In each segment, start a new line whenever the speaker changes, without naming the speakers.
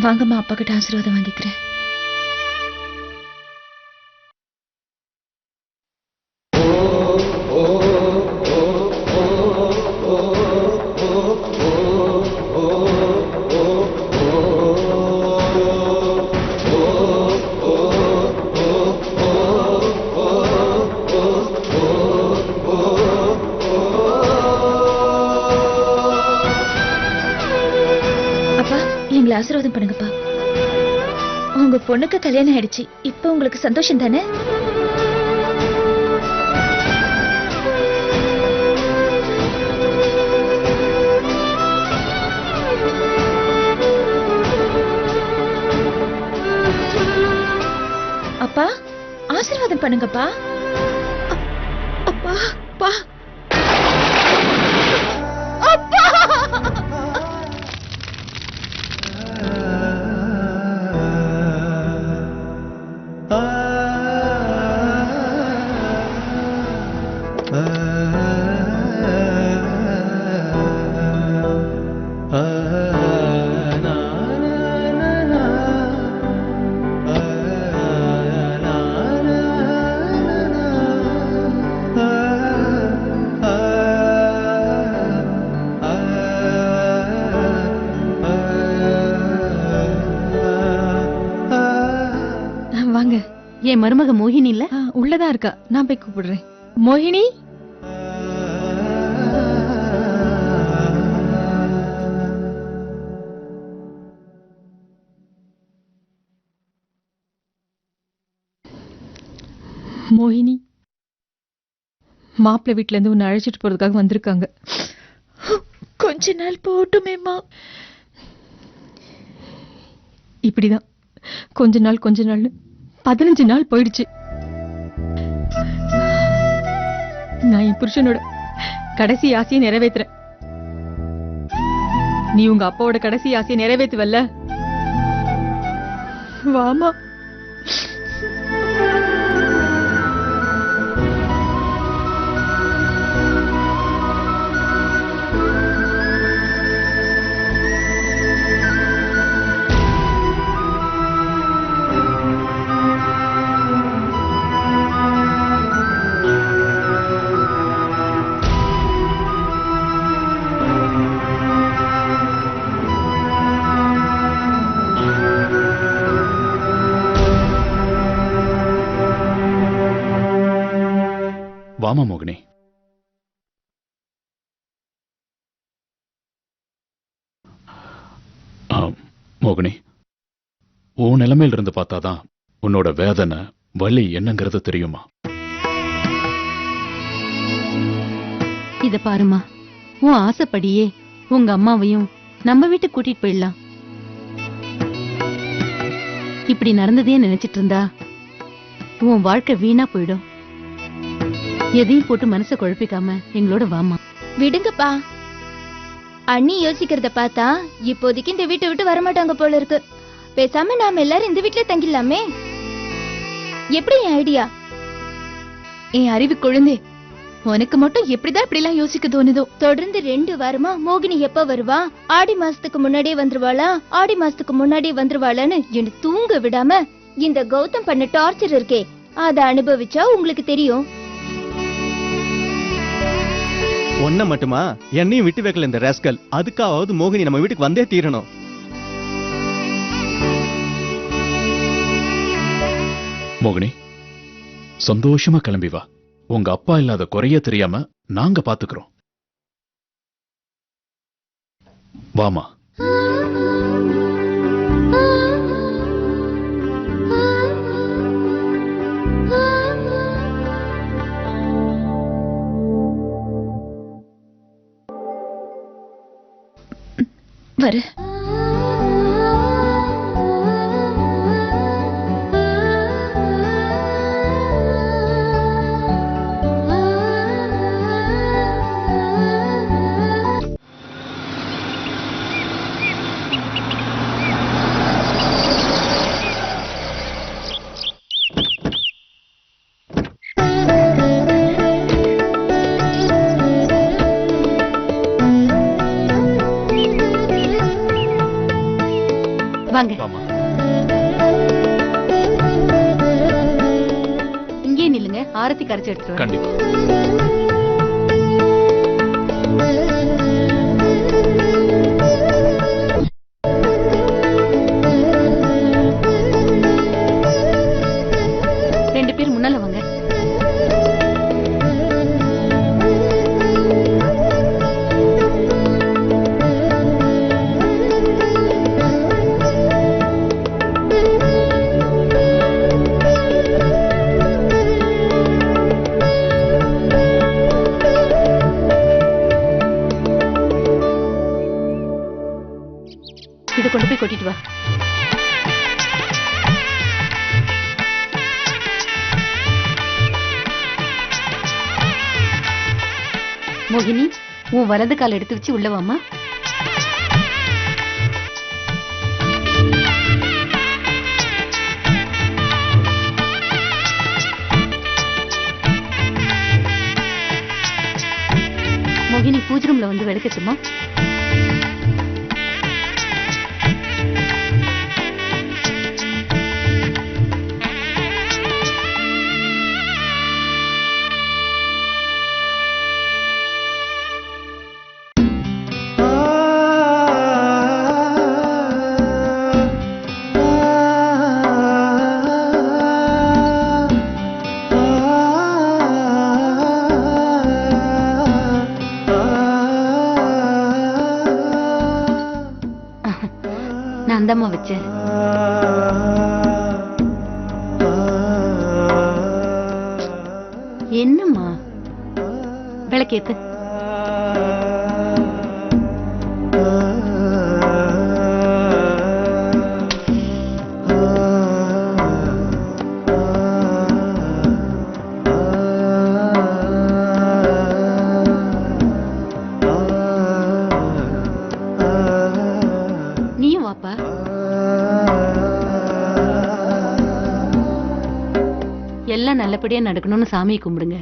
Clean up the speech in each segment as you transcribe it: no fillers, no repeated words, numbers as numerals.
வாங்கம்மா, அப்பா கிட்ட ஆசீர்வாதம் வாங்கிக்கிறேன். அப்பா, எங்களை ஆசீர்வாதம் பண்ணுங்கப்பா. உங்க பொண்ணுக்கு கல்யாணம் ஆயிடுச்சு. இப்ப உங்களுக்கு சந்தோஷம் தானே? அப்பா, ஆசீர்வாதம் பண்ணுங்கப்பா. அப்பா, அப்பா, அப்பா. வாங்க.
என் மருமக மோகினி இல்ல?
உள்ளதா இருக்கா, நான் போய் கூப்பிடுறேன். மோகினி, மோகினி, மாப்பிள்ளை வீட்டுல இருந்து உன்னை அழைச்சிட்டு போறதுக்காக வந்திருக்காங்க. கொஞ்ச நாள் போட்டுமேமா. இப்படிதான் கொஞ்ச நாள் 15 நாள் போயிடுச்சு. நான் என் புருஷனோட கடைசி ஆசையை நிறைவேற்றுறேன். நீ உங்க அப்பாவோட கடைசி ஆசையை நிறைவேற்றுவல்ல? வாமா.
வாமா மோகினி. மோகினி, உன் நிலைமையில இருந்து பார்த்தாதான் உன்னோட வேதனை வலி என்னங்கிறது தெரியுமா?
இத பாருமா, உன் ஆசைப்படியே உங்க அம்மாவையும் நம்ம வீட்டுக்கு கூட்டிட்டு போயிடலாம். இப்படி நடந்ததே நினைச்சிட்டு இருந்தா உன் வாழ்க்கை வீணா போயிடும். எதையும் போட்டு மனசை குழப்பிக்காம எங்களோட வாமா.
விடுங்கப்பா. அண்ணி யோசிக்கிறத பார்த்தா இப்போதைக்கு இந்த வீட்டை விட்டு வரமாட்டாங்க போல இருக்கு. பேசாம நாம எல்லாரும் இந்த வீட்லயே தங்கிடலாமே. எப்படி என் ஐடியா?
என் அறிவு குழந்தை, உனக்கு மட்டும் எப்படிதான் இப்படி எல்லாம் யோசிக்க தோணுதோ?
தொடர்ந்து 2 வாரமா மோகினி எப்ப வருவா, ஆடி மாசத்துக்கு முன்னாடியே வந்துருவாளா, ஆடி மாசத்துக்கு முன்னாடியே வந்துருவாளான்னு என்ன தூங்க விடாம இந்த கௌதம் பண்ண டார்ச்சர் இருக்கே, அத அனுபவிச்சா உங்களுக்கு தெரியும்.
ஒன்ன மட்டுமா, என்னையும் விட்டு வைக்கல இந்த ராஸ்கல். அதுக்காவது மோகினி நம்ம வீட்டுக்கு வந்தே தீரணும்.
மோகினி, சந்தோஷமா கிளம்பி வா. உங்க அப்பா இல்லாத குறைய தெரியாம நாங்க பாத்துக்கிறோம். வாமா.
வர.
வாங்க
வாமா.
இங்கே நில்லுங்க, ஆரத்தி கரைச்சு எடுத்துட்டு வரேன்.
கண்டிப்பா.
ரெண்டு பேர் முன்னால வாங்க. இதை கொண்டு போய் கொட்டிட்டு வா. மோகினி, உன் வலது கால் எடுத்து வச்சு உள்ள வாமா. மோகினி, பூஜை ரூம்ல வந்து விளக்கட்டுமா? நான் அந்தம்மா வச்சேன். என்னம்மா விளக்கேத்து. நீயும் வாப்பா. எல்லாம் நல்லபடியா நடக்கணும்னு சாமியை கும்பிடுங்க.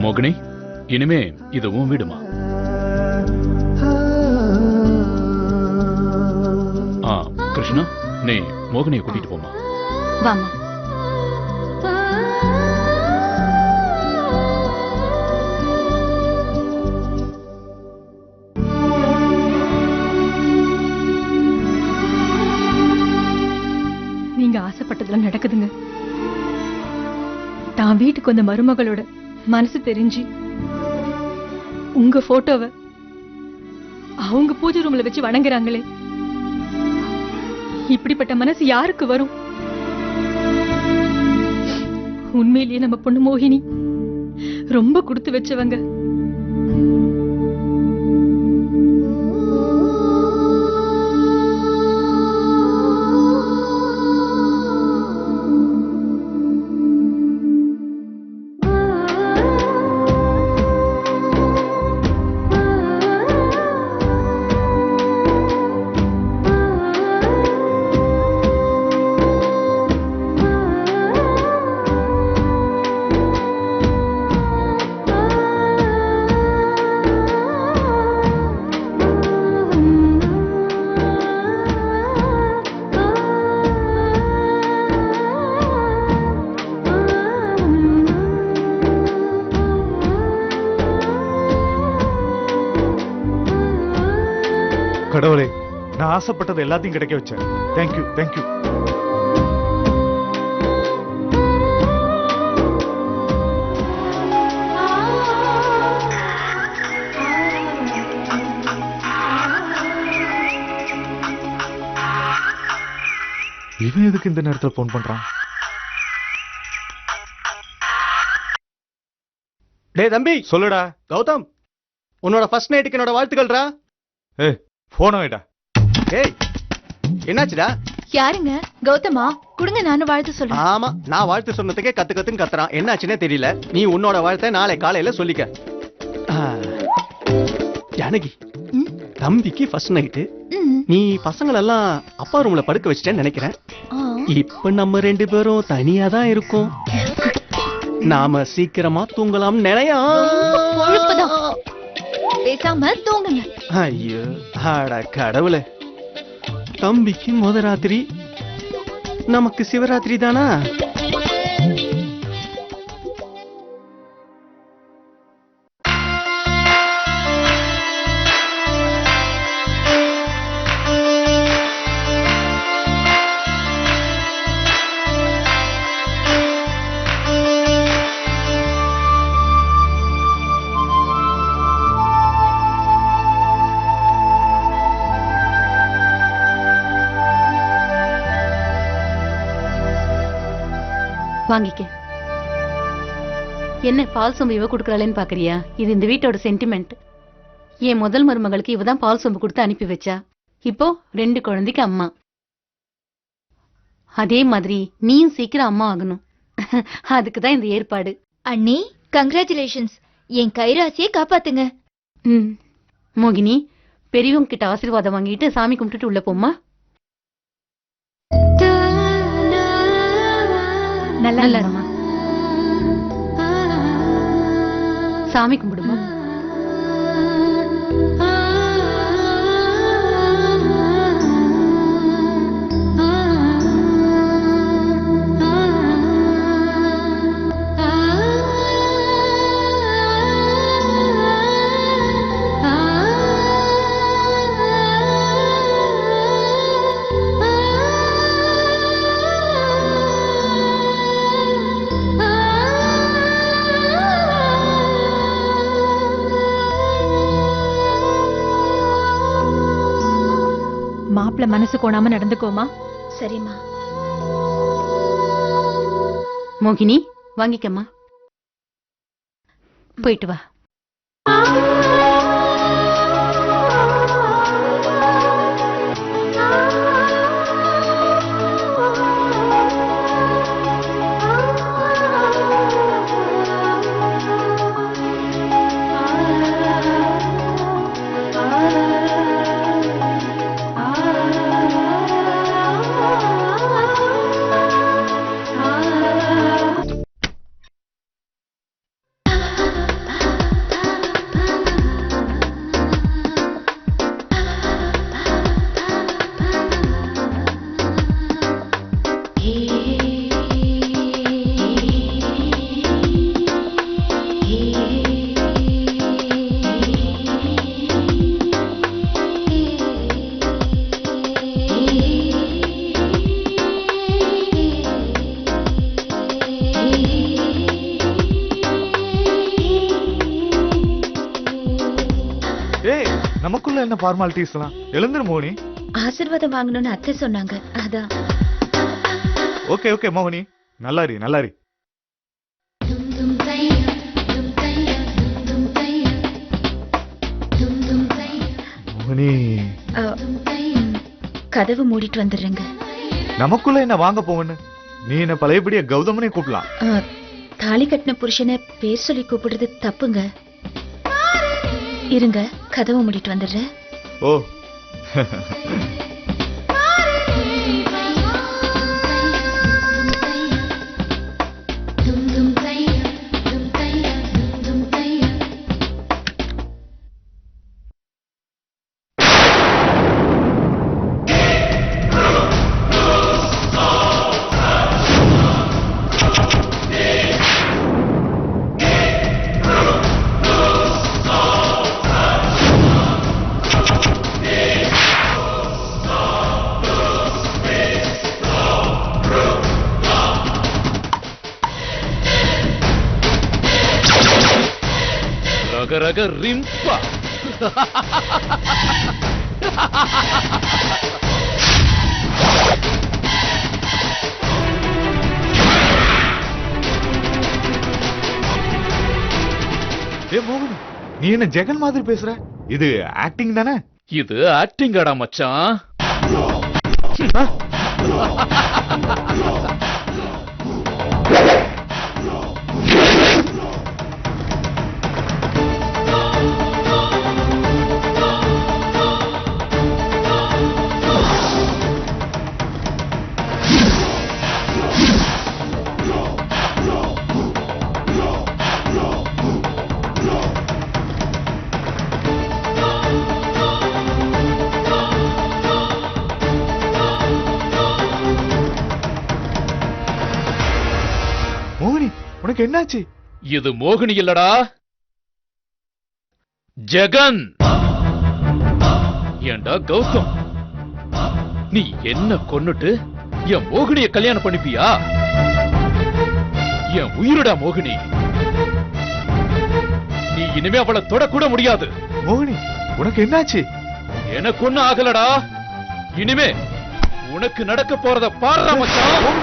மோகினி, இனிமே இது உன் வீடுமா? கிருஷ்ணா, நீ மோகினியை கூட்டிட்டு போமா.
வாமா.
நீங்க ஆசைப்பட்டதுல நடக்குதுங்க. தான் வீட்டுக்கு வந்த மருமகளோட மனசு தெரிஞ்சு உங்க போட்டோவை அவங்க பூஜை ரூம்ல வச்சு வணங்குறாங்களே, இப்படிப்பட்ட மனசு யாருக்கு வரும்? உண்மையிலேயே நம்ம பொண்ணு மோகினி ரொம்ப கொடுத்து வச்சவங்க.
கடவுளே, நான் ஆசைப்பட்டது எல்லாத்தையும் கிடைக்க வச்சேன். Thank you, thank you. இவன் எதுக்கு இந்த நேரத்துல போன் பண்றான்?
டேய் தம்பி,
சொல்லுடா.
கௌதம், உன்னோட ஃபர்ஸ்ட் நைட்டுக்கு என்னோட வாழ்த்துக்கள்டா.
ஏய், போன வைடா.
ஏய், என்னாச்சுடா?
யாருங்க? கௌதமா? குடுங்க, நானும் வாழ்த்து சொல்றேன்.
ஆமா, நான் வாழ்த்து சொன்னதுக்கே கத்து கத்துன்னு கத்துறான். என்னாச்சுன்னே தெரியல. நீ உன்னோட வாழ்த்தை நாளை காலையில சொல்லிக்க. ஜானகி, தம்பிக்கு ஃபர்ஸ்ட் நைட்டு
ம்.
நீ பசங்களெல்லாம் அப்பா ரூம்ல படுக்க வச்சிட்டேன்னு நினைக்கிறேன்.
ஆ.
இப்ப நம்ம 2 பேரும் தனியா தான் இருக்கோம். நாம சீக்கிரமா தூங்கலாம் நினையா.
கொழுப்புதான். பேசாம தூங்குங்க.
ஐயோ அட கடவுளே, தம்பிக்கு முத ராத்திரி, நமக்கு சிவராத்திரி தானா?
வாங்கிக்க. என்ன பால் சொம்பு இவ கொடுக்கறாளேன்னு பாக்குறியா? இது இந்த வீட்டோட சென்டிமெண்ட். என் முதல் மருமகளுக்கு இவதான் பால் சொம்பு கொடுத்து அனுப்பி வச்சா. இப்போ 2 குழந்தைக்கு அம்மா. அதே மாதிரி நீயும் சீக்கிரம் அம்மா ஆகணும். அதுக்குதான் இந்த ஏற்பாடு.
அண்ணி கங்க்ராச்சுலேஷன்ஸ். என் கைராசியை காப்பாத்துங்க.
மோகினி, பெரியவங்க கிட்ட ஆசீர்வாதம் வாங்கிட்டு சாமி கும்பிட்டுட்டு உள்ள போம்மா.
நல்லா
நல்லா
இருமா.
இருமா. சாமி கும்பிடுமா.
மாப்பிள்ள மனசு கோணாம நடந்துக்கோமா.
சரிம்மா.
மோகினி வாங்கிக்கம்மா. போயிட்டு வா.
ஏய், நமக்குள்ள என்ன ஃபார்மாலிட்டிஸ் எல்லாம்? எழுந்துரு மோகினி.
ஆசீர்வாதம் வாங்கணும்னு அத்தை சொன்னாங்க, அதான்.
ஓகே ஓகே மோகினி, நல்லாரி நல்லாரி. மோகினி,
கதவு மூடிட்டு வந்துடுறேங்க.
நமக்குள்ள என்ன வாங்க போவன்னு? நீ என்ன பழையபடியா கௌதமனே கூப்பிடலாம்.
தாலி கட்டின புருஷனை பேர் சொல்லி கூப்பிடுறது தப்புங்க. இருங்க, கதவு மூடிட்டு வந்துடுறேன்.
ஓ
ரக ரக ரிம்பா.
ஏ மோகன், நீ என்ன ஜெகன் மாதிரி பேசுற? இது ஆக்டிங் தானே?
இது ஆக்டிங்காடா மச்சான்.
மோகினி உனக்கு என்னாச்சு?
இது மோகினி இல்லடா, ஜெகன். ஏண்டா கௌதம், நீ என்ன கொன்னுட்டு என் மோகினிய கல்யாணம் பண்ணிப்பியா? என் உயிரடா மோகினி. நீ இனிமே அவளை தொடக்கூட முடியாது.
மோகினி உனக்கு என்னாச்சு?
எனக்கு ஒண்ணும் ஆகலடா. இனிமே உனக்கு நடக்க போறத பாருடா மச்சான்.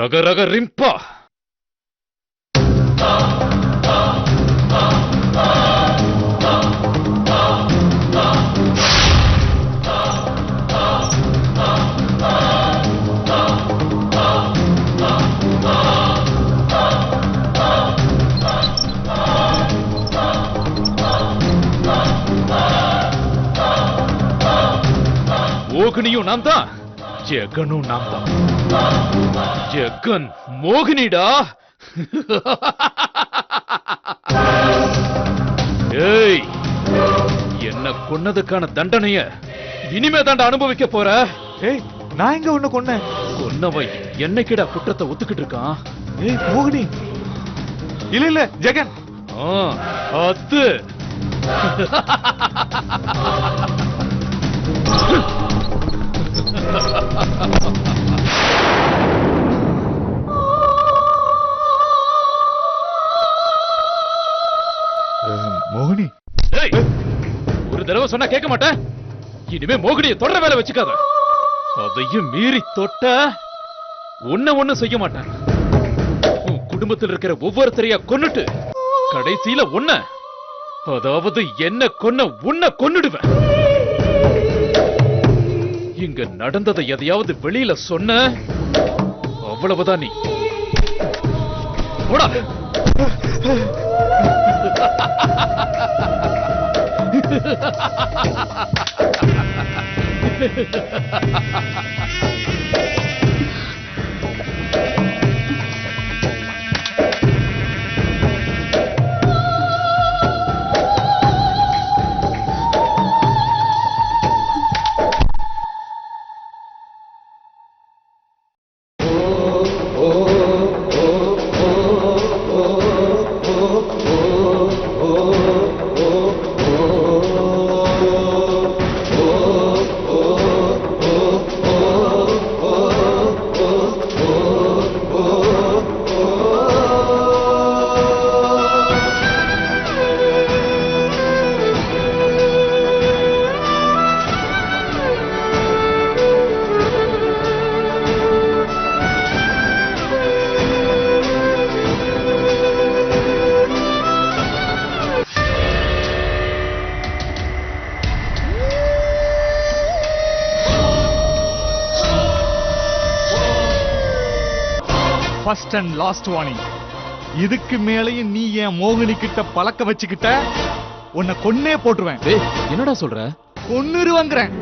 ரக ரக ரிம்பா. மோகினியும் நான் தான், ஜெகனும் நான் தான். ஜெகன் மோகினிடா. ஏய், என்ன கொன்னதுக்கான தண்டனைய இனிமே தாண்டா அனுபவிக்க போற.
ஏய் நான் எங்க உன்னை கொன்னேன்?
கொன்னவை என்னைக்கிடா குற்றத்தை ஒத்துக்கிட்டு இருக்கான்?
ஏய் மோகினி. இல்ல இல்ல ஜெகன்.
அது
மோகினி.
ஏய், ஒரு தடவை சொன்னா கேட்க மாட்டேன். இனிமே மோகினியை தொடர வேலை வச்சுக்காத. அதையும் மீறி தொட்ட ஒண்ணு செய்ய மாட்டேன். உன் குடும்பத்தில் இருக்கிற ஒவ்வொருத்தரையா கொன்னுட்டு கடைசியில அதாவது என்ன கொன்ன உன்னை கொன்னுடுவேன். இங்க நடந்ததை எதையாவது வெளியில சொன்ன அவ்வளவுதான். நீ போடா.
First and last warning. இதுக்கு மேலேயும் நீ என் மோகினி கிட்ட பழக்க வச்சுக்கிட்ட உன்னை கொன்னே போட்டுருவேன்.
என்னடா சொல்ற?
கொன்னுருவாங்கறேன்.